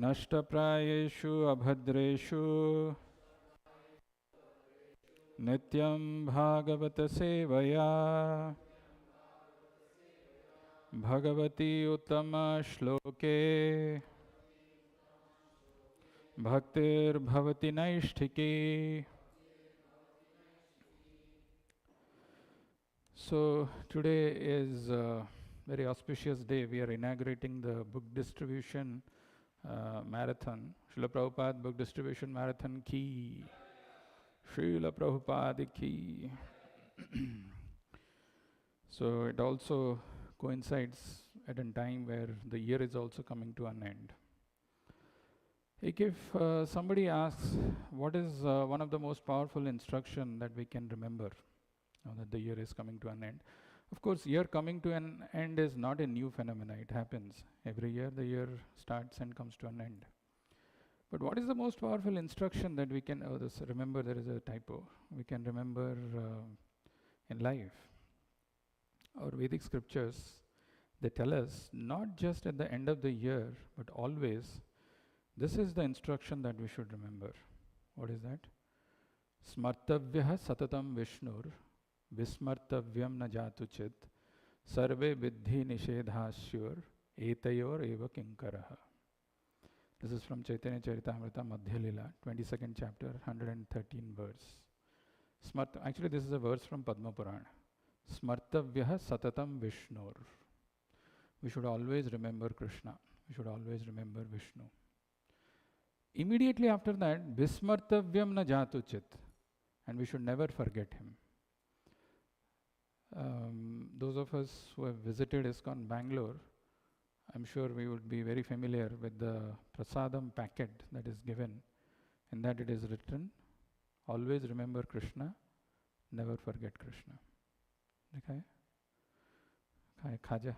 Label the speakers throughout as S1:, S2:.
S1: नष्टप्रायेषु अभद्रेषु नित्यं भागवत सेवया भगवती उत्तम श्लोके भक्तिर्भवति नैष्ठिकी. So today is a very auspicious day. We are inaugurating the book distribution marathon. Srila Prabhupada book distribution marathon ki. Srila Prabhupada ki. So it also coincides at a time where the year is also coming to an end. If somebody asks, what is one of the most powerful instruction that we can remember now that the year is coming to an end? Of course, year coming to an end is not a new phenomenon. It happens every year. The year starts and comes to an end. But what is the most powerful instruction that we can remember? There is a typo. We can remember in life. Our Vedic scriptures, they tell us not just at the end of the year, but always. This is the instruction that we should remember. What is that? Smartavyaha satatam Vishnur Vismartavyam na jatu chit Sarve Vidhi Nishedhasyur Etayor Eva Kinkaraha. This is from Chaitanya Charitamrita Madhya Lila, 22nd chapter, 113 verse. Actually, this is a verse from Padma Purana. Smartavyaha satatam Vishnur. We should always remember Krishna. We should always remember Vishnu. Immediately after that, Vismartavyam na jatu chit. And we should never forget him. Those of us who have visited ISKCON Bangalore, I'm sure we would be very familiar with the prasadam packet that is given. In that it is written, always remember Krishna, never forget Krishna. Okay? Khaja.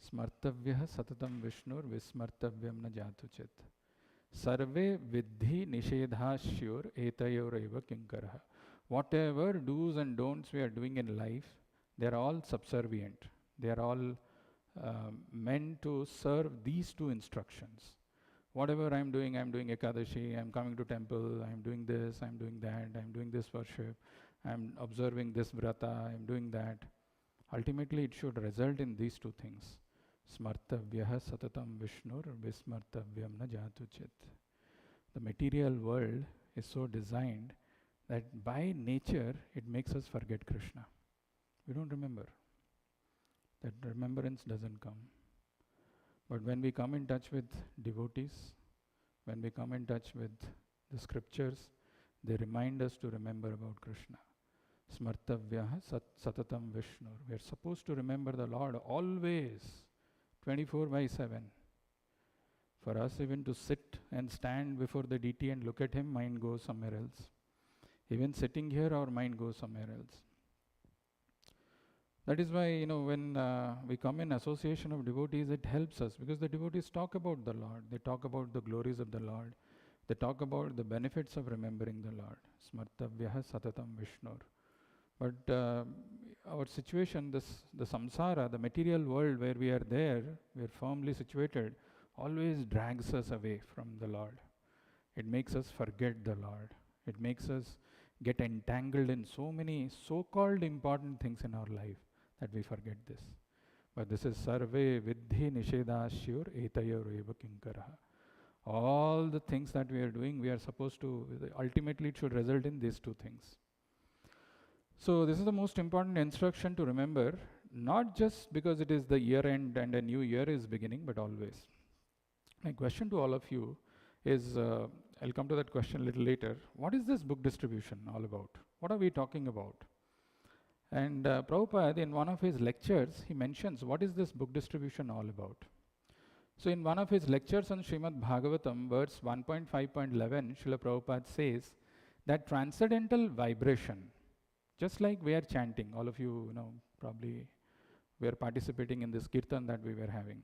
S1: Smartavyah satatam Vishnur Vismartavyam na jatu chit. Sarve vidhi nishedhasyur etayor eva kinkaraha. Whatever do's and don'ts we are doing in life, they are all subservient. They are all meant to serve these two instructions. Whatever I'm doing Ekadashi, I'm coming to temple, I'm doing this, I'm doing that, I'm doing this worship, I'm observing this vrata, I'm doing that. Ultimately, it should result in these two things. Smartavyaha satatam Vishnur Vismartavyam na jatu chit. The material world is so designed that by nature it makes us forget Krishna. We don't remember. That remembrance doesn't come. But when we come in touch with devotees, when we come in touch with the scriptures, they remind us to remember about Krishna. Smartavyaha satatam Vishnu. We are supposed to remember the Lord always, 24/7. For us, even to sit and stand before the deity and look at him, mind goes somewhere else. Even sitting here, our mind goes somewhere else. That is why, when we come in association of devotees, it helps us because the devotees talk about the Lord. They talk about the glories of the Lord. They talk about the benefits of remembering the Lord. Smartavyaha satatam Vishnur. But our situation, the samsara, the material world where we are there, we are firmly situated, always drags us away from the Lord. It makes us forget the Lord. It makes us get entangled in so many so-called important things in our life that we forget this. But this is sarve vidhi nishedhasyur etayor eva kinkaraha. All the things that we are doing, we are supposed to, ultimately it should result in these two things. So this is the most important instruction to remember, not just because it is the year end and a new year is beginning, but always. My question to all of you is, I'll come to that question a little later. What is this book distribution all about? What are we talking about? And Prabhupada, in one of his lectures, he mentions, what is this book distribution all about? So in one of his lectures on Srimad Bhagavatam, verse 1.5.11, Srila Prabhupada says that transcendental vibration, just like we are chanting, all of you, probably we are participating in this kirtan that we were having,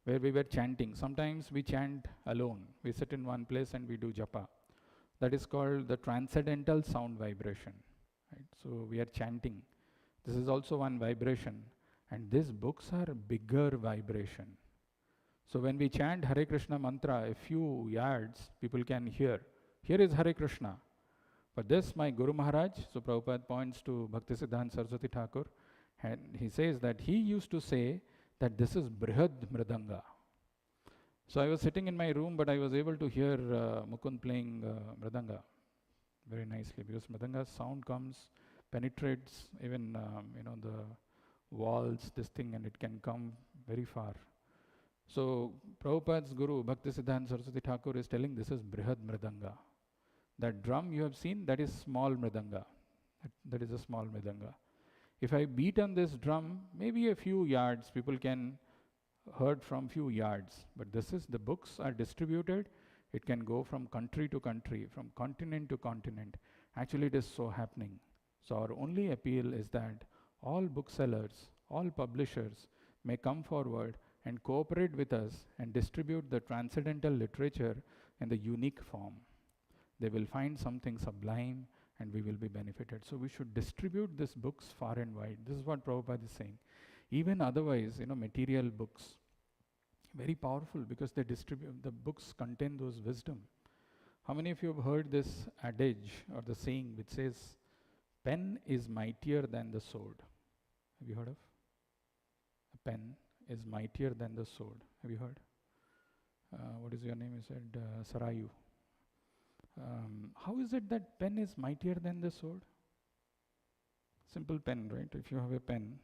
S1: where we were chanting. Sometimes we chant alone. We sit in one place and we do japa. That is called the transcendental sound vibration. Right? So we are chanting. This is also one vibration. And these books are bigger vibration. So when we chant Hare Krishna mantra, a few yards, people can hear. Here is Hare Krishna. But this, my Guru Maharaj, so Prabhupada points to Bhaktisiddhanta Saraswati Thakur, and he says that he used to say that this is Brihad Mridanga. So I was sitting in my room, but I was able to hear Mukund playing Mridanga very nicely, because Mridanga's sound comes, penetrates even the walls, this thing, and it can come very far. So Prabhupada's Guru, Bhaktisiddhanta Saraswati Thakur, is telling this is Brihad Mridanga. That drum you have seen, that is small Mridanga. That is a small Mridanga. If I beat on this drum, maybe a few yards, people can heard from few yards. But this is, the books are distributed. It can go from country to country, from continent to continent. Actually, it is so happening. So our only appeal is that all booksellers, all publishers may come forward and cooperate with us and distribute the transcendental literature in the unique form. They will find something sublime and we will be benefited. So we should distribute these books far and wide. This is what Prabhupada is saying. Even otherwise, material books, very powerful, because they distribute, the books contain those wisdom. How many of you have heard this adage or the saying which says, pen is mightier than the sword? Have you heard of? A pen is mightier than the sword. Have you heard? What is your name? You said Sarayu. How is it that pen is mightier than the sword? Simple pen, right? If you have a pen,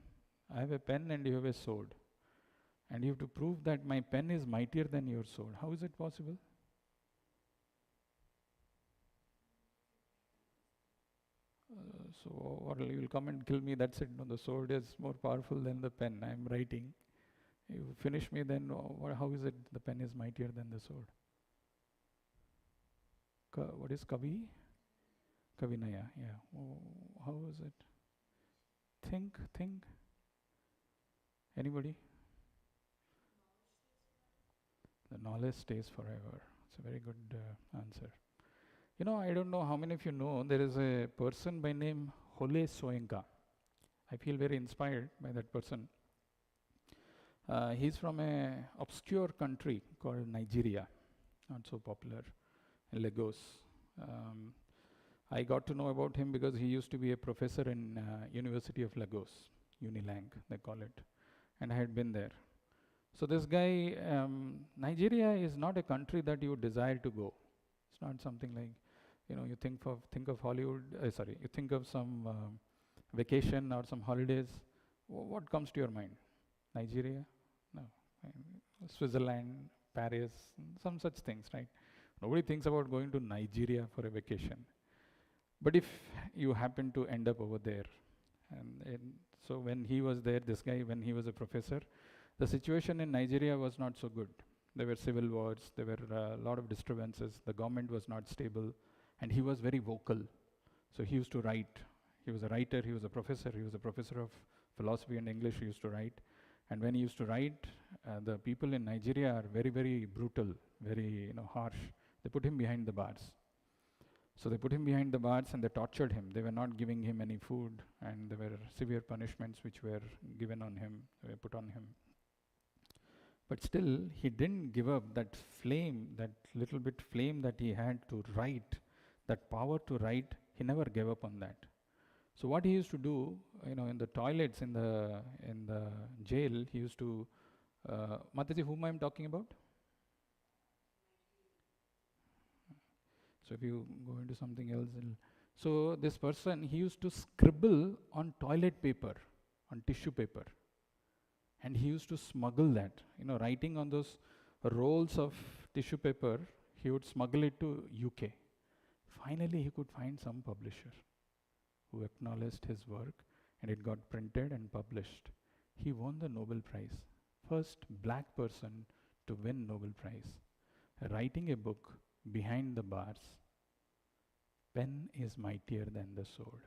S1: I have a pen and you have a sword. And you have to prove that my pen is mightier than your sword. How is it possible? Or you will come and kill me, that's it. No, the sword is more powerful than the pen. I am writing. You finish me, then how is it the pen is mightier than the sword? What is Kavi? Kavinaya, yeah. How is it? Think. Anybody? The knowledge stays forever. It's a very good answer. I don't know how many of you know, there is a person by name Hole Soyinka. I feel very inspired by that person. He's from a obscure country called Nigeria, not so popular, in Lagos. I got to know about him because he used to be a professor in University of Lagos, Unilang, they call it, and I had been there. So this guy, Nigeria is not a country that you desire to go. It's not something like, you think of Hollywood, you think of some vacation or some holidays. What comes to your mind? Nigeria? No. Switzerland, Paris, some such things, right? Nobody thinks about going to Nigeria for a vacation. But if you happen to end up over there, and so when he was there, this guy, when he was a professor, the situation in Nigeria was not so good. There were civil wars, there were a lot of disturbances, the government was not stable, and he was very vocal. So he used to write. He was a writer, he was a professor of philosophy and English, he used to write. And when he used to write, the people in Nigeria are very, very brutal, very harsh. They put him behind the bars. So they put him behind the bars and they tortured him. They were not giving him any food, and there were severe punishments which were given on him, were put on him. But still, he didn't give up that flame, that little bit flame that he had to write, that power to write. He never gave up on that. So what he used to do, in the toilets in the jail, he used to, Mataji, whom I'm talking about? So if you go into something else, so this person, he used to scribble on toilet paper, on tissue paper. And he used to smuggle that, writing on those rolls of tissue paper, he would smuggle it to UK. Finally, he could find some publisher who acknowledged his work, and it got printed and published. He won the Nobel Prize. First black person to win Nobel Prize. Writing a book behind the bars. Pen is mightier than the sword.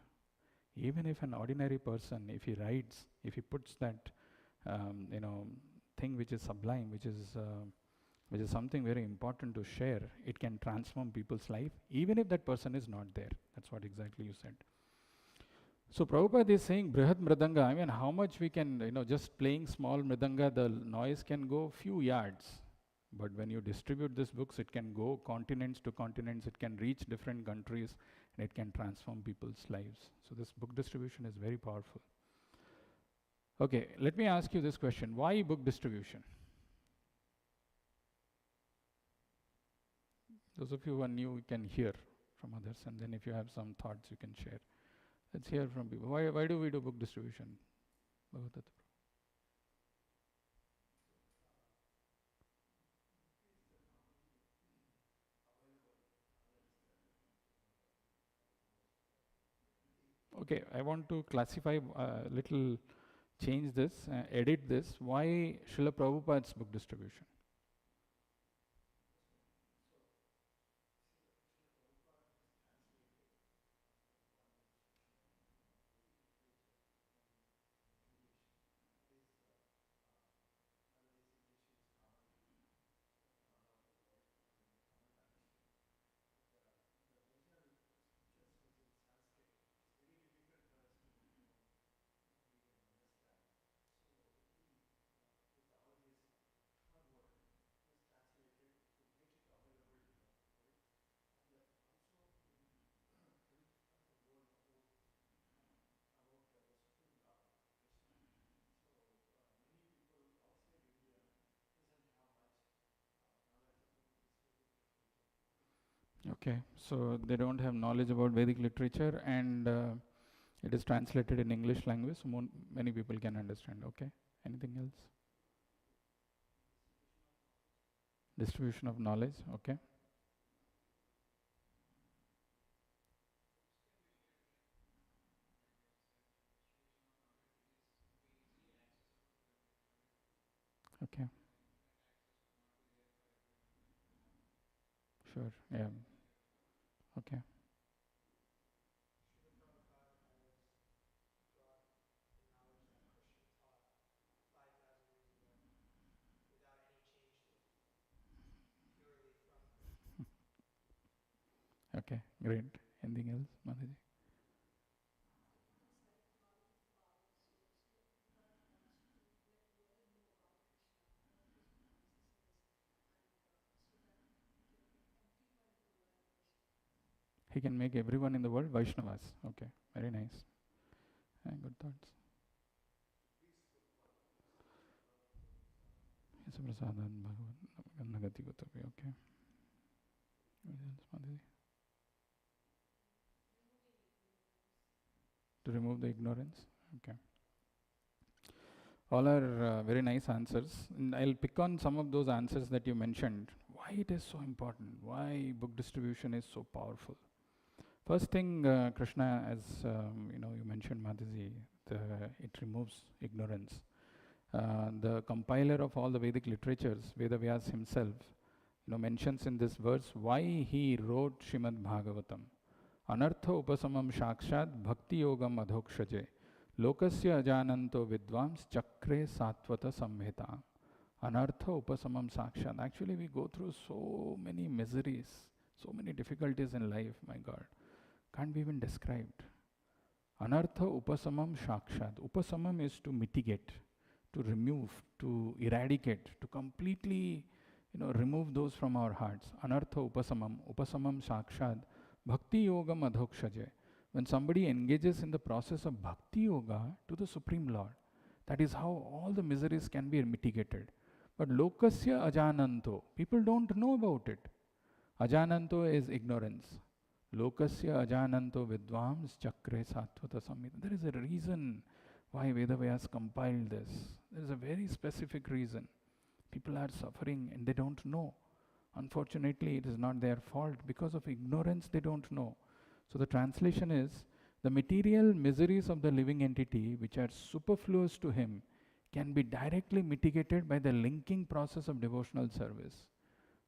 S1: Even if an ordinary person, if he writes, if he puts that thing which is sublime, which is something very important to share, it can transform people's life, even if that person is not there. That's what exactly you said. So Prabhupada is saying Brihad Mridanga, how much we can, just playing small Mridanga, the noise can go few yards. But when you distribute these books, it can go continents to continents, it can reach different countries, and it can transform people's lives. So this book distribution is very powerful. Okay, let me ask you this question. Why book distribution? Those of you who are new, you can hear from others, and then if you have some thoughts, you can share. Let's hear from people. Why do we do book distribution? Okay, I want to classify little, change this, edit this. Why Srila Prabhupada's book distribution? Okay, so they don't have knowledge about Vedic literature, and it is translated in English language, so many people can understand. Okay, anything else? Distribution of knowledge. Okay. Okay. Sure. Yeah. Okay. Okay. Great. Anything else, Mataji? He can make everyone in the world Vaishnavas. Okay. Very nice. Good thoughts. Yes, Prasadan Bhagavan Nagati Gotapi. Okay. What else, Mataji? To remove the ignorance. Okay. All are very nice answers. And I'll pick on some of those answers that you mentioned. Why it is so important? Why book distribution is so powerful? First thing, Krishna, as you mentioned, Mataji, it removes ignorance. The compiler of all the Vedic literatures, Vedavyas himself, mentions in this verse why he wrote Srimad Bhagavatam. Anartha upasamam shakshad bhakti yogam adhokshaje lokasya ajananto vidvams chakre satvata samhita. Anartha upasamam sakshad. Actually, we go through so many miseries, so many difficulties in life, my God. Can't be even described. Anartha upasamam shakshad. Upasamam is to mitigate, to remove, to eradicate, to completely remove those from our hearts. Anartha upasamam. Upasamam shakshad. Bhakti yogam adhokshaje. When somebody engages in the process of bhakti yoga to the Supreme Lord, that is how all the miseries can be mitigated. But lokasya ajananto, people don't know about it. Ajananto is ignorance. Lokasya ajananto vidvams chakre satvata samhita. There is a reason why Vedavyas compiled this. There is a very specific reason. People are suffering and they don't know. Unfortunately, it is not their fault. Because of ignorance, they don't know. So the translation is, the material miseries of the living entity, which are superfluous to him, can be directly mitigated by the linking process of devotional service.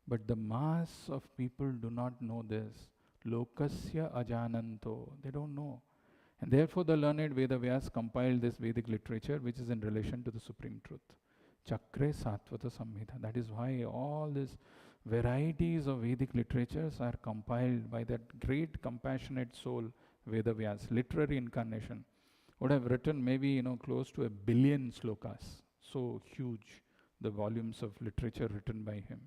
S1: But the mass of people do not know this. Lokasya ajananto. They don't know. And therefore the learned Vedavyas compiled this Vedic literature, which is in relation to the Supreme Truth. Chakre Satvata Samhita. That is why all these varieties of Vedic literatures are compiled by that great compassionate soul, Vedavyas, literary incarnation. Would have written maybe close to 1 billion slokas. So huge, the volumes of literature written by him,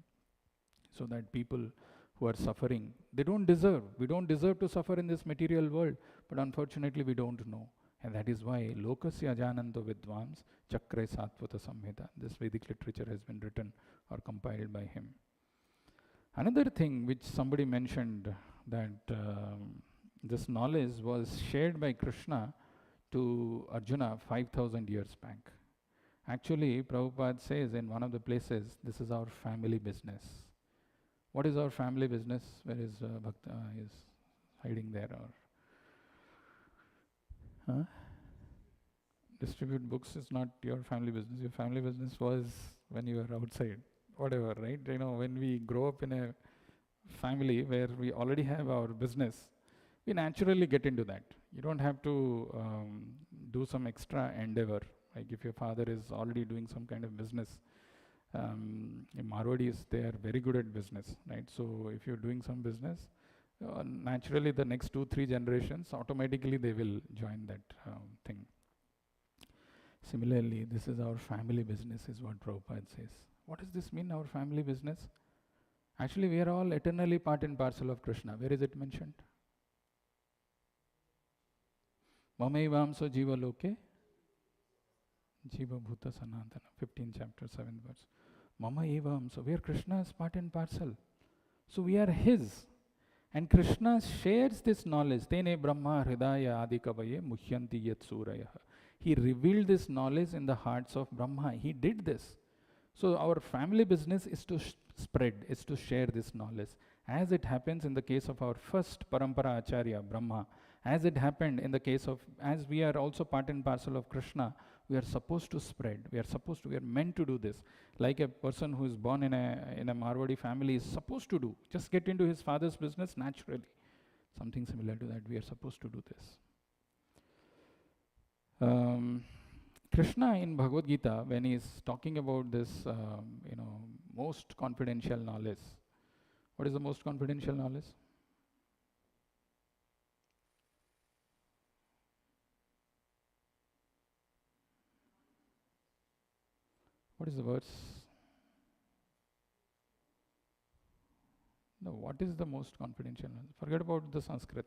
S1: so that people who are suffering, we don't deserve to suffer in this material world, but unfortunately we don't know. And that is why Lokasya Ajananto Vidvams Chakre Satvata Samhita, this Vedic literature has been written or compiled by him. Another thing which somebody mentioned, that this knowledge was shared by Krishna to Arjuna 5,000 years back. Actually, Prabhupada says in one of the places, this is our family business. What is our family business? Where is Bhakta? Is hiding there, or distribute books is not your family business. Your family business was when you were outside, whatever, right? You know, when we grow up in a family where we already have our business, we naturally get into that. You don't have to do some extra endeavor. Like if your father is already doing some kind of business, in Marwadis, they are very good at business, right? So if you're doing some business, naturally the next 2-3 generations, automatically they will join that thing. Similarly, this is our family business, is what Prabhupada says. What does this mean, our family business? Actually, we are all eternally part and parcel of Krishna. Where is it mentioned? Mamaivamso jiva loke jiva bhuta sanatana, 15th chapter, 7th verse. Mama evamso, we are Krishna's part and parcel. So we are his. And Krishna shares this knowledge. Tene brahma hridaya adikavaye muhyanti yat suraya. He revealed this knowledge in the hearts of Brahma. He did this. So our family business is to spread, is to share this knowledge. As it happens in the case of our first Parampara Acharya, Brahma, as it happened in the case of, as we are also part and parcel of Krishna, we are supposed to spread. We are meant to do this. Like a person who is born in a Marwadi family is supposed to do. Just get into his father's business naturally. Something similar to that, we are supposed to do this. Krishna in Bhagavad Gita, when he is talking about this, most confidential knowledge. What is the most confidential knowledge? What is the verse? No, what is the most confidential knowledge? Forget about the Sanskrit.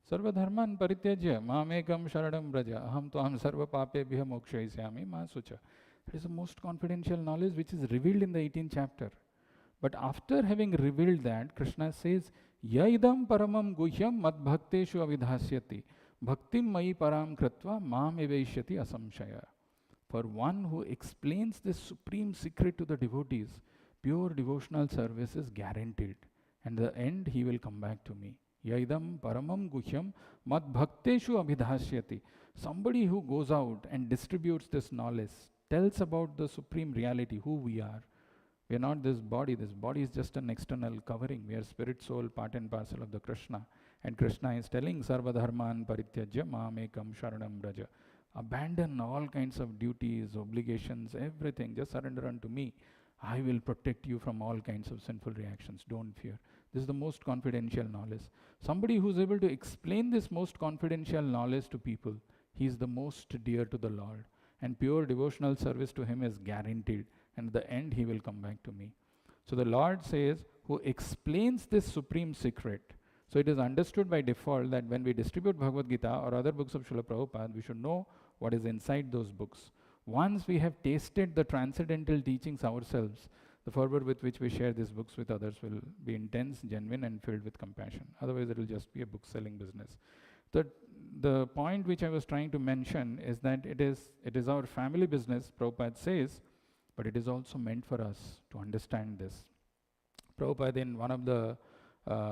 S1: Sarva dharman parityajya mamekam sharanam braja aham tvam sarva papebhya mokshayishyami ma sucha. It is the most confidential knowledge which is revealed in the 18th chapter. But after having revealed that, Krishna says, Yaidam paramam guhyam mad bhakteshu avidhasyati bhaktim mai param kritva mam evaishyati asamshaya. For one who explains this supreme secret to the devotees, pure devotional service is guaranteed. And the end, he will come back to me. Yaidam paramam guhyam mad bhakteshu abhidhasyati. Somebody who goes out and distributes this knowledge, tells about the supreme reality, who we are. We are not this body is just an external covering. We are spirit, soul, part and parcel of the Krishna. And Krishna is telling, Sarva dharman parityajya mamekam sharanam braja. Abandon all kinds of duties, obligations, everything. Just surrender unto me. I will protect you from all kinds of sinful reactions. Don't fear. This is the most confidential knowledge. Somebody who is able to explain this most confidential knowledge to people, he is the most dear to the Lord. And pure devotional service to him is guaranteed. And at the end, he will come back to me. So the Lord says, who explains this supreme secret. So it is understood by default that when we distribute Bhagavad Gita or other books of Srila Prabhupada, we should know what is inside those books. Once we have tasted the transcendental teachings ourselves, the fervor with which we share these books with others will be intense, genuine, and filled with compassion. Otherwise, it will just be a book-selling business. The point which I was trying to mention is that it is our family business, Prabhupada says, but it is also meant for us to understand this. Prabhupada, in one of the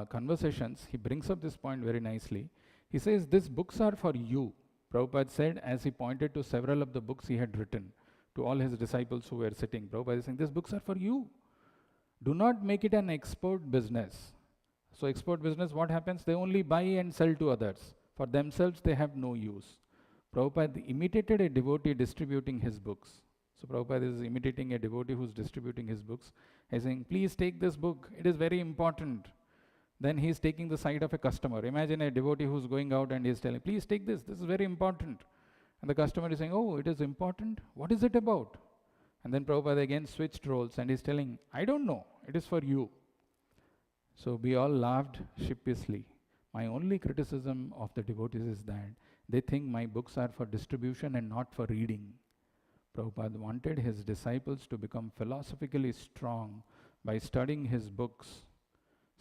S1: conversations, he brings up this point very nicely. He says, these books are for you. Prabhupada said, as he pointed to several of the books he had written, to all his disciples who were sitting. Prabhupada is saying, these books are for you. Do not make it an export business. So export business, what happens? They only buy and sell to others. For themselves, they have no use. Prabhupada imitated a devotee distributing his books. So Prabhupada is imitating a devotee who's distributing his books. He's saying, please take this book. It is very important. Then he's taking the side of a customer. Imagine a devotee who's going out and he's telling, please take this. This is very important. And the customer is saying, oh, it is important. What is it about? And then Prabhupada again switched roles and he's telling, I don't know. It is for you. So we all laughed sheepishly. My only criticism of the devotees is that they think my books are for distribution and not for reading. Prabhupada wanted his disciples to become philosophically strong by studying his books.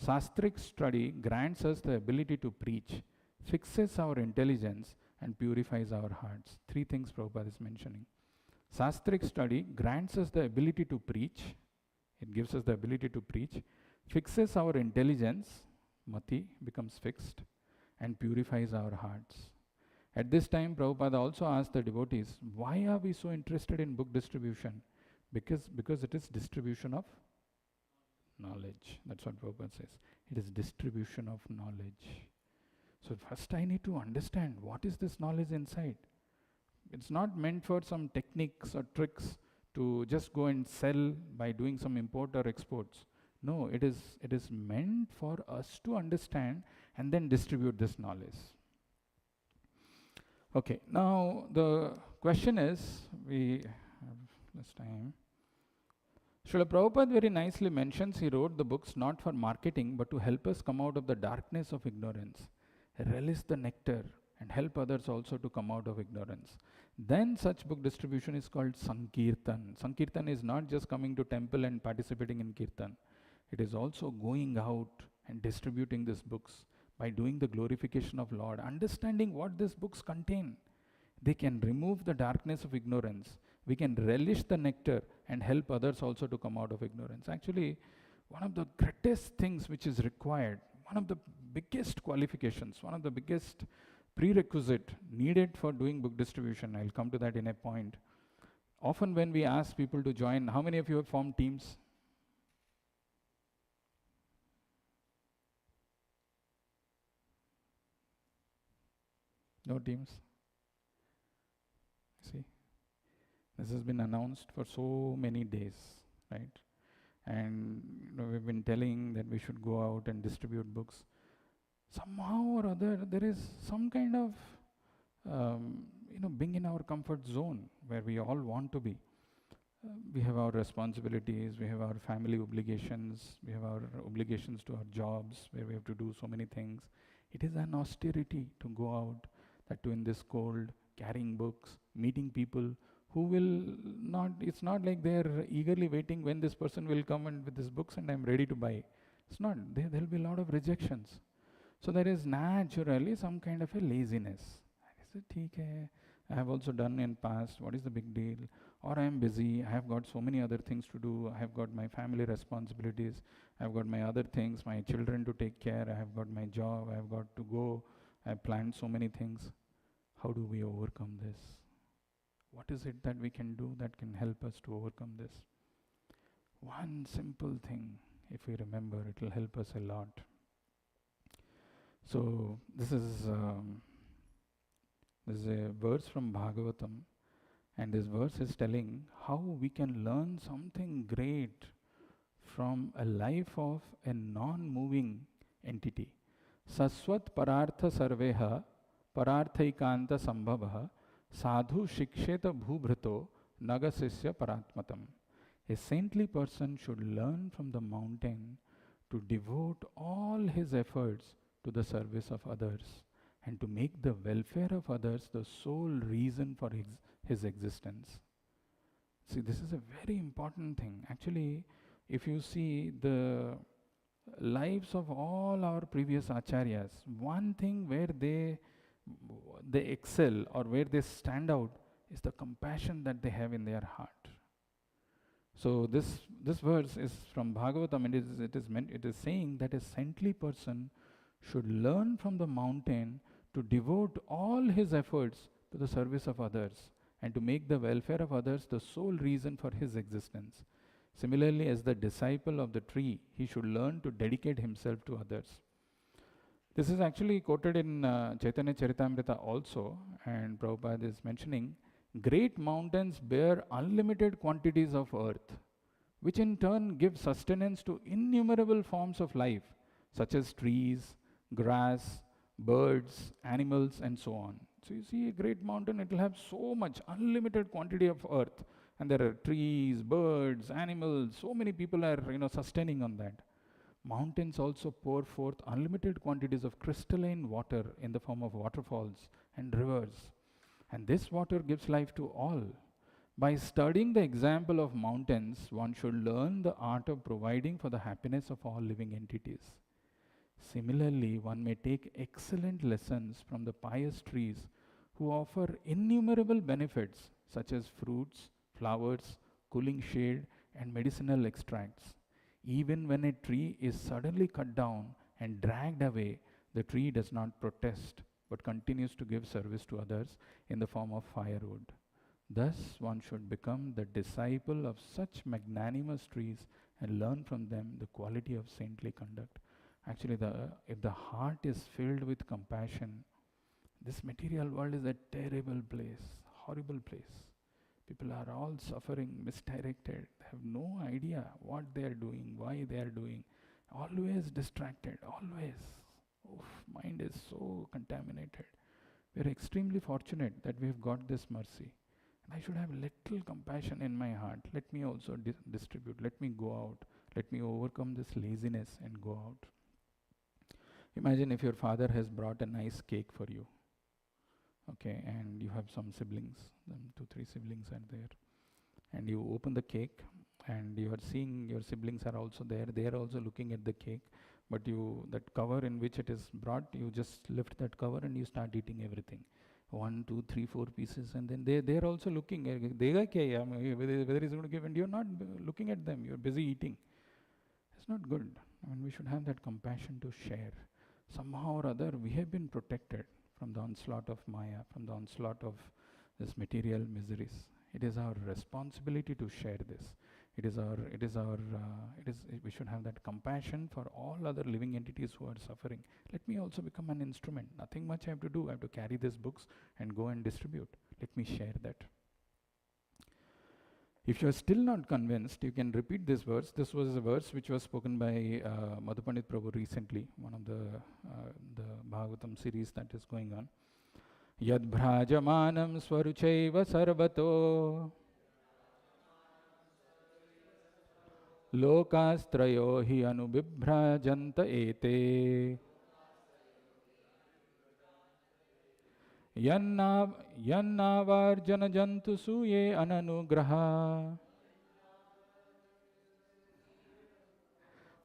S1: Sastric study grants us the ability to preach, fixes our intelligence, and purifies our hearts. Three things Prabhupada is mentioning. Sastric study grants us the ability to preach. It gives us the ability to preach, fixes our intelligence, mati becomes fixed, and purifies our hearts. At this time, Prabhupada also asked the devotees, why are we so interested in book distribution? Because it is distribution of knowledge. That's what Prabhupada says. It is distribution of knowledge. So first I need to understand what is this knowledge inside. It's not meant for some techniques or tricks to just go and sell by doing some import or exports. No, it is meant for us to understand and then distribute this knowledge. Okay, now the question is, we have less time. Srila Prabhupada very nicely mentions he wrote the books not for marketing but to help us come out of the darkness of ignorance, relish the nectar and help others also to come out of ignorance. Then such book distribution is called Sankirtan. Sankirtan is not just coming to temple and participating in Kirtan. It is also going out and distributing these books by doing the glorification of Lord, understanding what these books contain. They can remove the darkness of ignorance. We can relish the nectar and help others also to come out of ignorance. Actually, one of the greatest things which is required, one of the biggest qualifications, one of the biggest prerequisite needed for doing book distribution, I'll come to that in a point. Often when we ask people to join, how many of you have formed teams? No teams? See, this has been announced for so many days, right? And we've been telling that we should go out and distribute books. Somehow or other, there is some kind of, being in our comfort zone where we all want to be. We have our responsibilities, we have our family obligations, we have our obligations to our jobs where we have to do so many things. It is an austerity to go out, that too in this cold, carrying books, meeting people who will not, it's not like they're eagerly waiting when this person will come and with his books and I'm ready to buy. It's not, there'll be a lot of rejections. So there is naturally some kind of a laziness. I said, theek hai, I have also done in past, what is the big deal? Or I am busy, I have got so many other things to do, I have got my family responsibilities, I have got my other things, my children to take care, I have got my job, I have got to go, I have planned so many things. How do we overcome this? What is it that we can do that can help us to overcome this? One simple thing, if we remember, it will help us a lot. So this is a verse from Bhagavatam, and this verse is telling how we can learn something great from a life of a non-moving entity. Saswat parartha sarveha pararthaikanta sambhavaha sadhu shiksheta bhubhrito nagasisya paratmatam. A saintly person should learn from the mountain to devote all his efforts to the service of others and to make the welfare of others the sole reason for his existence. See, this is a very important thing. Actually, if you see the lives of all our previous acharyas, one thing where they excel or where they stand out is the compassion that they have in their heart. So this verse is from Bhagavatam, and it is saying that a saintly person should learn from the mountain to devote all his efforts to the service of others and to make the welfare of others the sole reason for his existence. Similarly, as the disciple of the tree, he should learn to dedicate himself to others. This is actually quoted in Chaitanya Charitamrita also, and Prabhupada is mentioning, great mountains bear unlimited quantities of earth, which in turn give sustenance to innumerable forms of life, such as trees, grass, birds, animals, and so on. So you see a great mountain, it will have so much, unlimited quantity of earth. And there are trees, birds, animals, so many people are, sustaining on that. Mountains also pour forth unlimited quantities of crystalline water in the form of waterfalls and rivers. And this water gives life to all. By studying the example of mountains, one should learn the art of providing for the happiness of all living entities. Similarly, one may take excellent lessons from the pious trees who offer innumerable benefits such as fruits, flowers, cooling shade, and medicinal extracts. Even when a tree is suddenly cut down and dragged away, the tree does not protest but continues to give service to others in the form of firewood. Thus, one should become the disciple of such magnanimous trees and learn from them the quality of saintly conduct. Actually, if the heart is filled with compassion, this material world is a terrible place, horrible place. People are all suffering, misdirected, have no idea what they are doing, why they are doing, always distracted, always. Oof, mind is so contaminated. We are extremely fortunate that we have got this mercy. And I should have little compassion in my heart. Let me also distribute. Let me go out. Let me overcome this laziness and go out. Imagine if your father has brought a nice cake for you. Okay, and you have some siblings, 2, 3 siblings are there. And you open the cake and you are seeing your siblings are also there. They are also looking at the cake. But that cover in which it is brought, you just lift that cover and you start eating everything. 1, 2, 3, 4 pieces, and then they are also looking. Whether he's going to give, and you're not looking at them. You're busy eating. It's not good. I mean, we should have that compassion to share. Somehow or other, we have been protected from the onslaught of Maya, from the onslaught of this material miseries. It is our responsibility to share this. We should have that compassion for all other living entities who are suffering. Let me also become an instrument. Nothing much I have to do. I have to carry these books and go and distribute. Let me share that. If you are still not convinced, you can repeat this verse. This was a verse which was spoken by Madhupandit Prabhu recently, one of the Bhagavatam series that is going on. Yad bhrajamanam swaruchaiva sarvato lokastrayo hi anubibhrajanta ete yannavarjana jantu suye ananugraha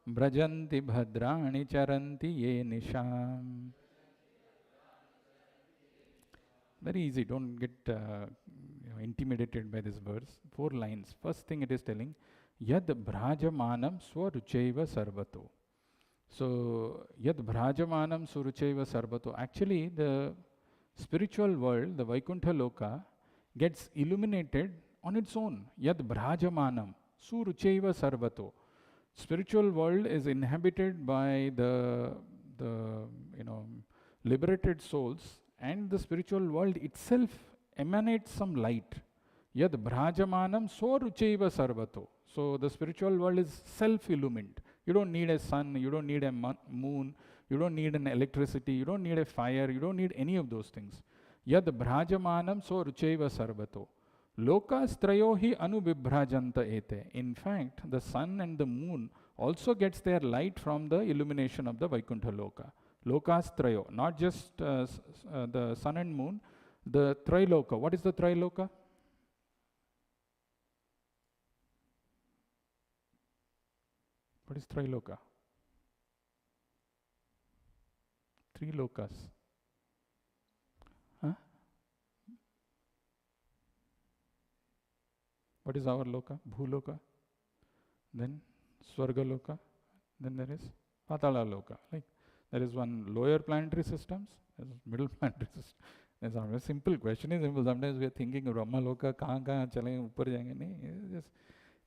S1: brajanti bhadrani charanti ye nisham. Very easy, don't get intimidated by this verse. 4 lines. First thing it is telling, Yad bhrajamanam swaruchaiva sarvato. So, Yad bhrajamanam swaruchaiva sarvato. Actually, the spiritual world, the Vaikuntha Loka, gets illuminated on its own. Yad bhrajamanam swaruchaiva sarvato. Spiritual world is inhabited by the liberated souls, and the spiritual world itself emanates some light. Yad bhrajamanam swaruchaiva sarvato. So the spiritual world is self-illumined. You don't need a sun, you don't need a moon, you don't need an electricity, you don't need a fire, you don't need any of those things. Yad bhrajamanam swaruchaiva sarvato. Lokas trayohi anubibhrajanta ete. In fact, the sun and the moon also gets their light from the illumination of the Vaikuntha Loka. Lokas trayo, not just the sun and moon, the Triloka. What is the Triloka? What is Triloka? 3 lokas. Huh? What is our loka? Bhuloka. Then Swarga Loka. Then there is Patala Loka. Like there is one lower planetary systems, there is middle planetary system. There's a simple question is simple. Sometimes we are thinking Brahma Loka, kahan chalenge, upar jayenge. Nahi, just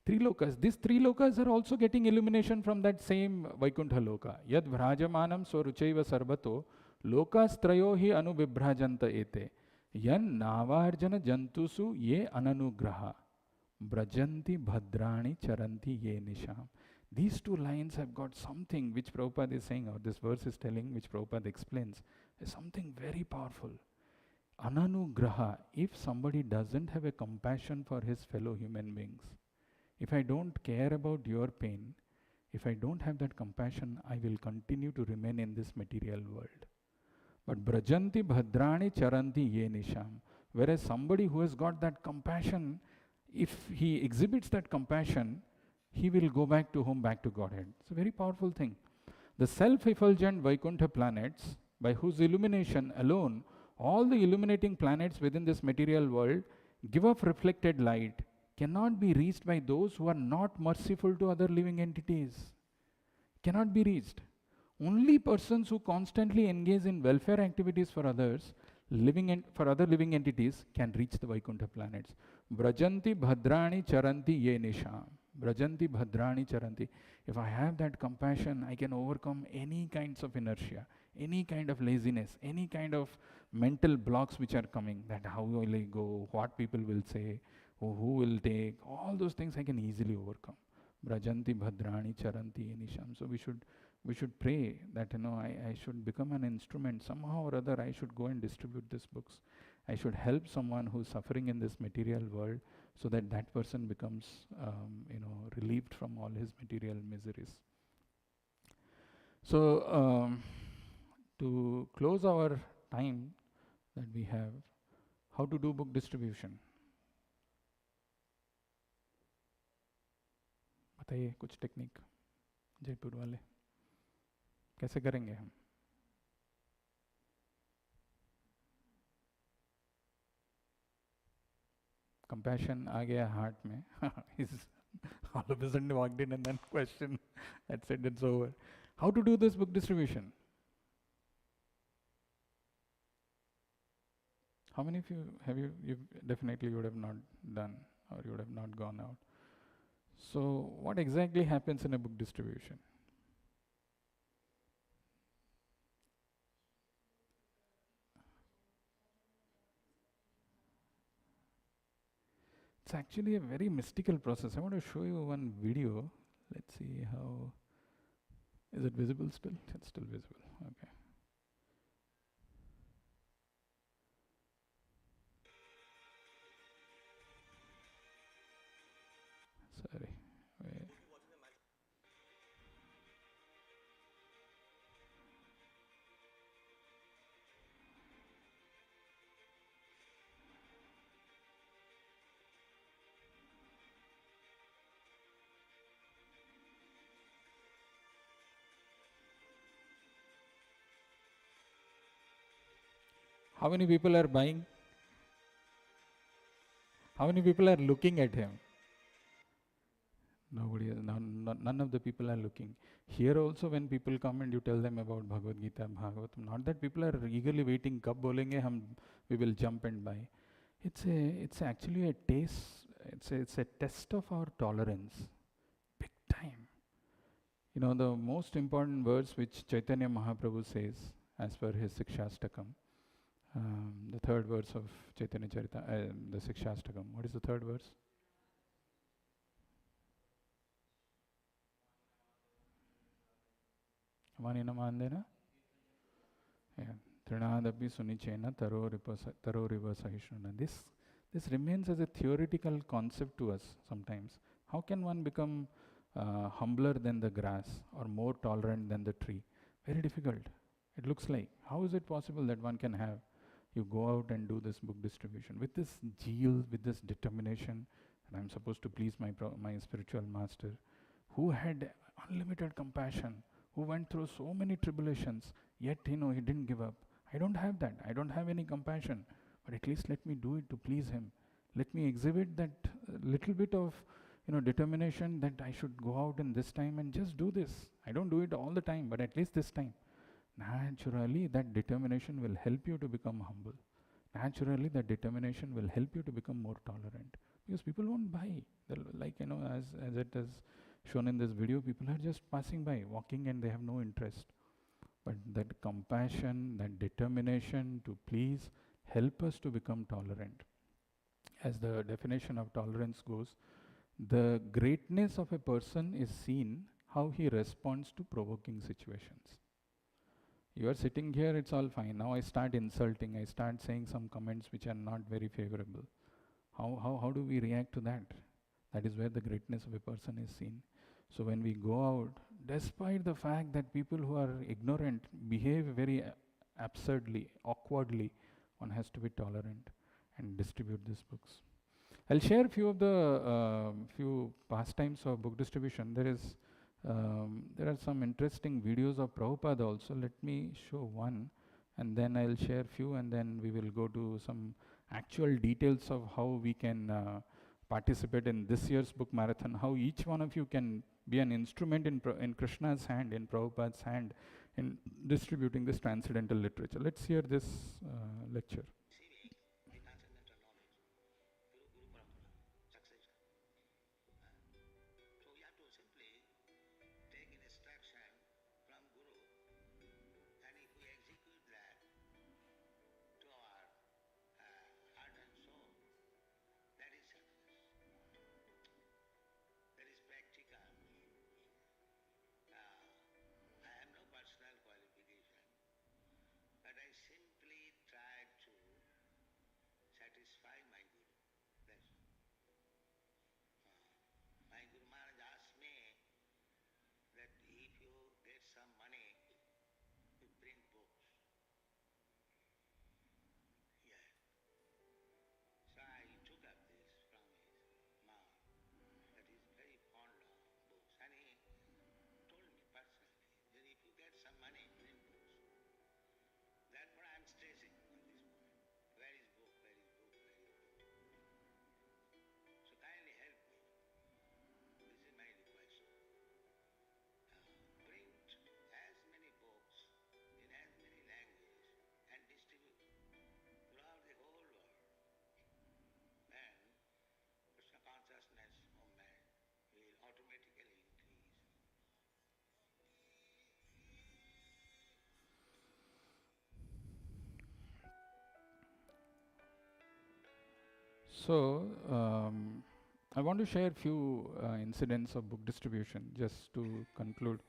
S1: 3 lokas. These 3 lokas are also getting illumination from that same Vaikuntha Loka. Yad bhrajamanam swaruchaiva sarvato lokas trayohi anubibhrajanta ete yan navarjana jantusu ye ananugraha brajanti bhadrani charanti ye nisham. These 2 lines have got something which Prabhupada is saying, or this verse is telling, which Prabhupada explains, is something very powerful. Ananugraha, if somebody doesn't have a compassion for his fellow human beings, if I don't care about your pain, if I don't have that compassion, I will continue to remain in this material world. But brajanti bhadrani charanti ye nisham. Whereas somebody who has got that compassion, if he exhibits that compassion, he will go back to home, back to Godhead. It's a very powerful thing. The self-effulgent Vaikuntha planets, by whose illumination alone, all the illuminating planets within this material world give off reflected light, cannot be reached by those who are not merciful to other living entities. Cannot be reached. Only persons who constantly engage in welfare activities for others, for other living entities, can reach the Vaikuntha planets. Brajanti bhadrani charanti ye nisham. Brajanti bhadrani charanti. If I have that compassion, I can overcome any kinds of inertia, any kind of laziness, any kind of mental blocks which are coming, that how will I go, what people will say, who will take, all those things I can easily overcome. Brajanti bhadrani charanti ye nisham. So we should pray that I should become an instrument. Somehow or other I should go and distribute these books. I should help someone who's suffering in this material world, so that that person becomes relieved from all his material miseries. So to close our time that we have, how to do book distribution? बताइए कुछ technique Jaipur वाले, कैसे करेंगे हम? Compassion आ गया heart में. He's all of a sudden walked in and then question. That's it, it's over. How to do this book distribution? How many of you have you definitely you would have not done, or you would have not gone out. So what exactly happens in a book distribution? It's actually a very mystical process. I want to show you one video. Let's see how. Is it visible still? It's still visible. Okay. Sorry. Wait. How many people are buying? How many people are looking at him? Nobody is, none of the people are looking. Here also when people come and you tell them about Bhagavad Gita, Bhagavatam, not that people are eagerly waiting, kab bolenge we will jump and buy. It's actually a taste, it's a test of our tolerance, big time. The most important words which Chaitanya Mahaprabhu says as per his Sikshastakam, the third verse of Chaitanya Charita, the Sikshastakam. What is the third verse? Manina Mandena? Yeah. Trinadapi Sunichena Taroriva Sahishnuna. This remains as a theoretical concept to us sometimes. How can one become humbler than the grass or more tolerant than the tree? Very difficult. It looks like. How is it possible that one can have? You go out and do this book distribution with this zeal, with this determination, and I'm supposed to please my spiritual master, who had unlimited compassion, who went through so many tribulations, yet he didn't give up. I don't have that. I don't have any compassion, but at least let me do it to please him. Let me exhibit that little bit of determination that I should go out in this time and just do this. I don't do it all the time, but at least this time. Naturally, that determination will help you to become humble. Naturally, that determination will help you to become more tolerant. Because people won't buy. As it is shown in this video, people are just passing by, walking, and they have no interest. But that compassion, that determination to please, help us to become tolerant. As the definition of tolerance goes, the greatness of a person is seen how he responds to provoking situations. You are sitting here, it's all fine. Now I start insulting, I start saying some comments which are not very favorable. How do we react to that? That is where the greatness of a person is seen. So when we go out, despite the fact that people who are ignorant behave very absurdly, awkwardly, one has to be tolerant and distribute these books. I'll share few of the few pastimes of book distribution. There are some interesting videos of Prabhupada also. Let me show one, and then I'll share few, and then we will go to some actual details of how we can participate in this year's book marathon, how each one of you can be an instrument in Krishna's hand, in Prabhupada's hand, in distributing this transcendental literature. Let's hear this lecture. So, I want to share few incidents of book distribution just to conclude.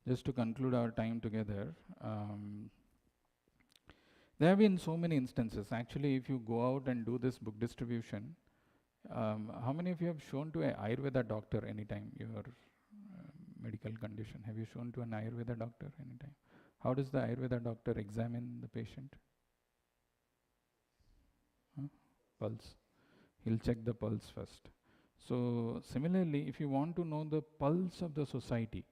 S1: Just to conclude our time together, there have been so many instances. Actually, if you go out and do this book distribution, how many of you have shown to a Ayurveda doctor anytime your medical condition? Have you shown to an Ayurveda doctor anytime? How does the Ayurveda doctor examine the patient? Pulse. He'll check the pulse first. So similarly, if you want to know the pulse of the society,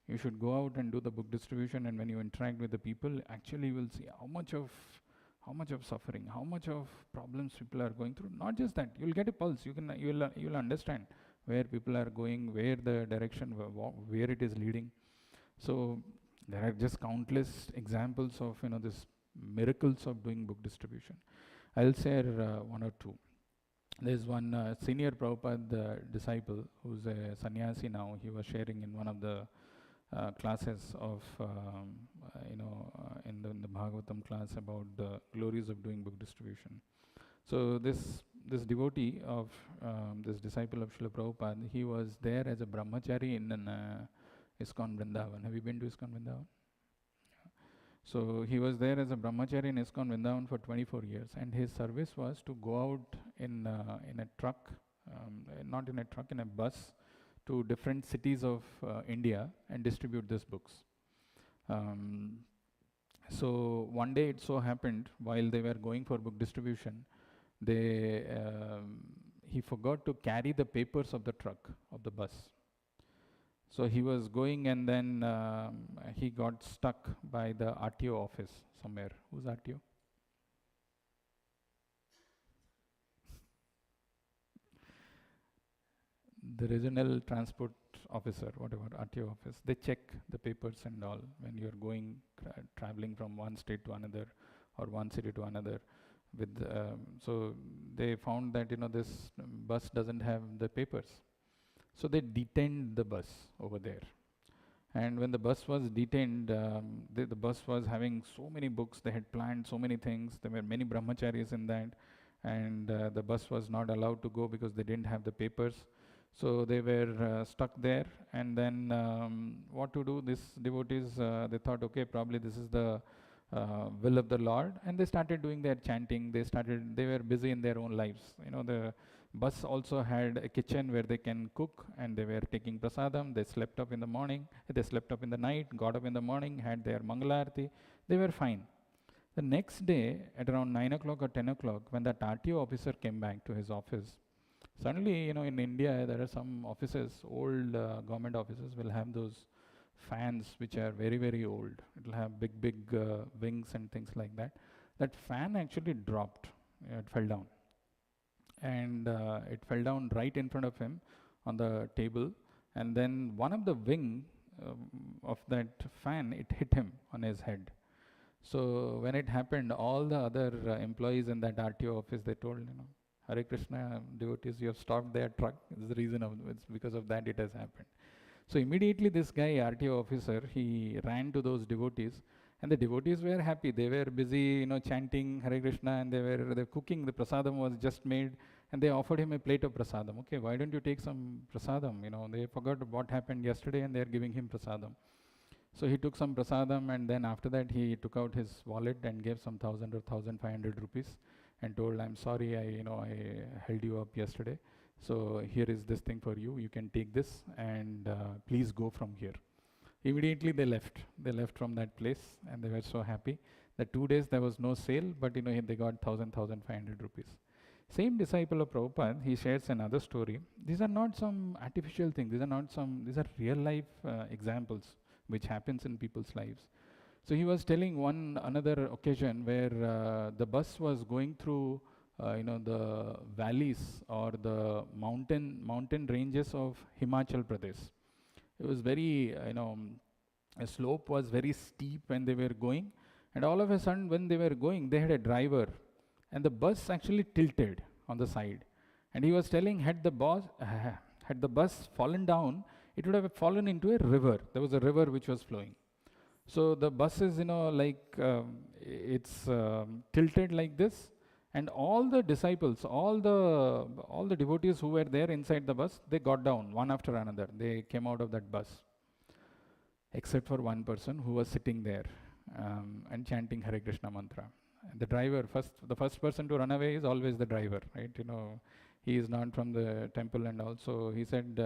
S1: you should go out and do the book distribution, and when you interact with the people, actually you will see how much of suffering, how much of problems people are going through. Not just that, you'll get a pulse. You'll understand where people are going, where the direction, where it is leading. So there are just countless examples of this miracles of doing book distribution. I'll share one or two. There's one senior Prabhupada disciple who's a sannyasi now. He was sharing in one of the classes of in the Bhagavatam class about the glories of doing book distribution. So this devotee of this disciple of Srila Prabhupada, he was there as a brahmachari in an ISKCON Vrindavan. Have you been to ISKCON Vrindavan? So he was there as a brahmachari in ISKCON Vrindavan for 24 years, and his service was to go out in a truck, not in a truck, in a bus, to different cities of India and distribute these books. So one day it so happened, while they were going for book distribution, he forgot to carry the papers of the truck, of the bus. So he was going, and then he got stuck by the RTO office somewhere. Who's RTO? The regional transport officer, whatever, RTO office. They check the papers and all when you're going, traveling from one state to another or one city to another. So they found that this bus doesn't have the papers. So they detained the bus over there. And when the bus was detained, the bus was having so many books. They had planned so many things. There were many brahmacharis in that. And the bus was not allowed to go because they didn't have the papers. So they were stuck there, and then what to do? These devotees, they thought, okay, probably this is the will of the Lord, and they started doing their chanting. They were busy in their own lives. The bus also had a kitchen where they can cook, and they were taking prasadam. They slept up in the morning, they slept up in the night, got up in the morning, had their Mangalarti. They were fine. The next day, at around 9 o'clock or 10 o'clock, when that RTO officer came back to his office, suddenly, in India, there are some offices, old government offices, will have those fans which are very, very old. It will have big, big wings and things like that. That fan actually dropped. It fell down. And it fell down right in front of him on the table. And then one of the wing of that fan, it hit him on his head. So when it happened, all the other employees in that RTO office, they told, Hare Krishna devotees, you have stopped their truck. It's the reason it's because of that it has happened. So immediately this guy, RTO officer, he ran to those devotees, and the devotees were happy. They were busy, chanting Hare Krishna, and they were cooking. The prasadam was just made, and they offered him a plate of prasadam. Okay, why don't you take some prasadam? They forgot what happened yesterday, and they are giving him prasadam. So he took some prasadam, and then after that he took out his wallet and gave some 1,000 or 1,500 rupees and told, I'm sorry, I held you up yesterday. So here is this thing for you. You can take this and please go from here. Immediately they left. They left from that place, and they were so happy. The 2 days there was no sale, but they got 1,500 rupees. Same disciple of Prabhupada, he shares another story. These are not some artificial things. These are real life examples which happens in people's lives. So he was telling another occasion where the bus was going through the valleys or the mountain ranges of Himachal Pradesh. It was very, a slope was very steep when they were going, and all of a sudden when they were going, they had a driver, and the bus actually tilted on the side. And he was telling, had the bus fallen down, it would have fallen into a river. There was a river which was flowing. So the bus is, it's tilted like this, and all the disciples, all the devotees who were there inside the bus, they got down one after another. They came out of that bus, except for one person who was sitting there and chanting Hare Krishna mantra. And the driver, the first person to run away is always the driver, right? He is not from the temple, and also he said,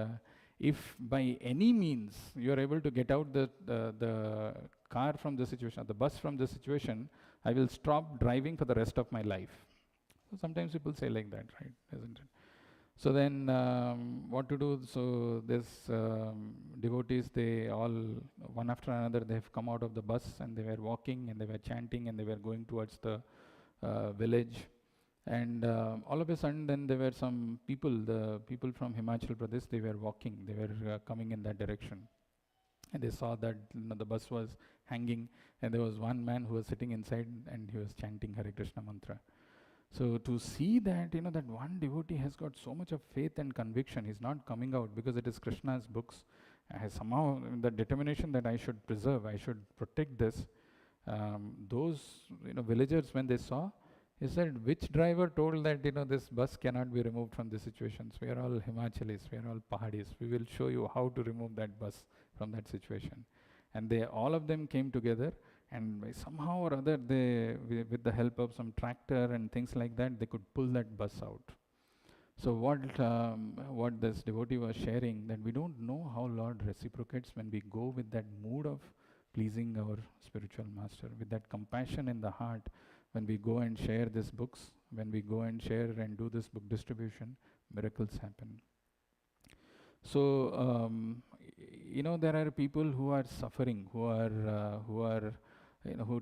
S1: if by any means you are able to get out the car from the situation, the bus from the situation, I will stop driving for the rest of my life. So sometimes people say like that, right? Isn't it? So then what to do? So this devotees, they all, one after another, they have come out of the bus, and they were walking, and they were chanting, and they were going towards the village. And all of a sudden, then there were some people, the people from Himachal Pradesh, they were walking, they were coming in that direction. And they saw that the bus was hanging, and there was one man who was sitting inside, and he was chanting Hare Krishna mantra. So to see that, that one devotee has got so much of faith and conviction, he's not coming out because it is Krishna's books. Somehow the determination that I should preserve, I should protect this. Those villagers, when they saw, he said, which driver told that this bus cannot be removed from the situations? We are all Himachalis, we are all Pahadis. We will show you how to remove that bus from that situation. And all of them came together, and somehow or other, with the help of some tractor and things like that, they could pull that bus out. So what this devotee was sharing, that we don't know how Lord reciprocates when we go with that mood of pleasing our spiritual master, with that compassion in the heart. When we go and share these books, when we go and share and do this book distribution, miracles happen. So, there are people who are suffering, who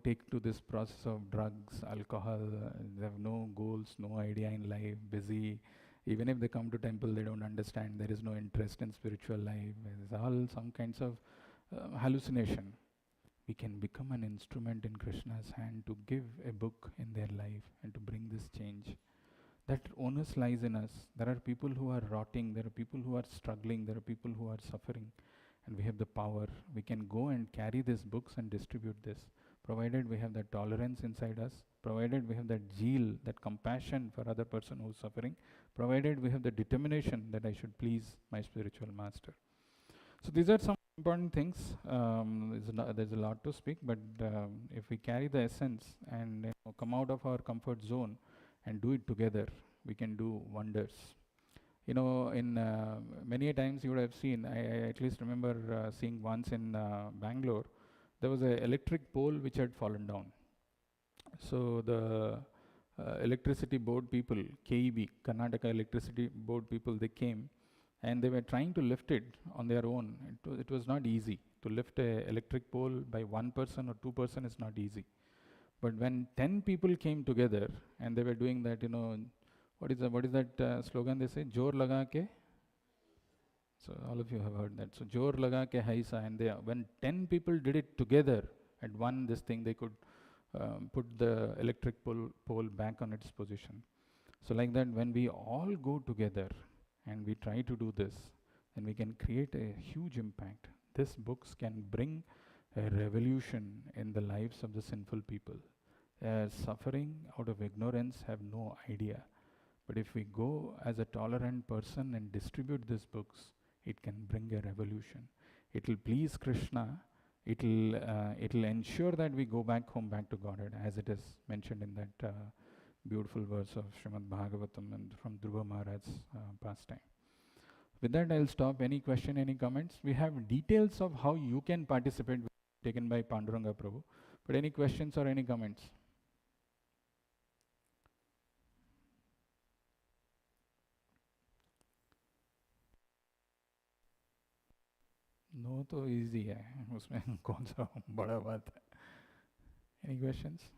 S1: take to this process of drugs, alcohol, they have no goals, no idea in life, busy. Even if they come to temple, they don't understand, there is no interest in spiritual life. It's all some kinds of hallucination. We can become an instrument in Krishna's hand to give a book in their life and to bring this change. That onus lies in us. There are people who are rotting, there are people who are struggling, there are people who are suffering, and we have the power. We can go and carry these books and distribute this. provided we have that tolerance inside us, provided we have that zeal, that compassion for other person who's suffering, provided we have the determination that I should please my spiritual master. So these are some important things. There's a lot to speak, but if we carry the essence and come out of our comfort zone and do it together, we can do wonders. In many a times you would have seen, I at least remember seeing once in Bangalore, there was an electric pole which had fallen down. So the electricity board people, KEB, Karnataka Electricity Board people, they came and they were trying to lift it on their own. It was not easy. To lift a electric pole by one person or two person is not easy. But when 10 people came together and they were doing that, what is that slogan they say? Jor laga ke. So all of you have heard that. So jor laga ke haisa, and when 10 people did it together at one this thing, they could put the electric pole back on its position. So like that, when we all go together and we try to do this, then we can create a huge impact. These books can bring a revolution in the lives of the sinful people. Suffering out of ignorance have no idea. But if we go as a tolerant person and distribute these books, it can bring a revolution. It will please Krishna. It'll ensure that we go back home, back to Godhead, as it is mentioned in that beautiful verse of Srimad Bhagavatam and from Dhruva Maharaj's pastime. With that, I'll stop. Any question, any comments? We have details of how you can participate taken by Panduranga Prabhu. But any questions or any comments? No, तो easy है उसमें कौन सा बड़ा बात है. Any questions?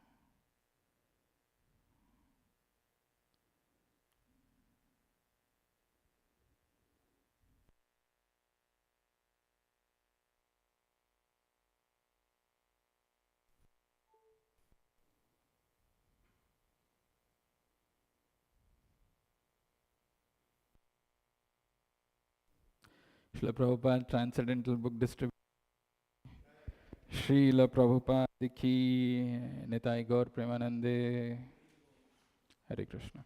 S1: Srila Prabhupada Transcendental Book Distribution. Srila Prabhupada ki Nitai Gaur Premanande. Hare Krishna.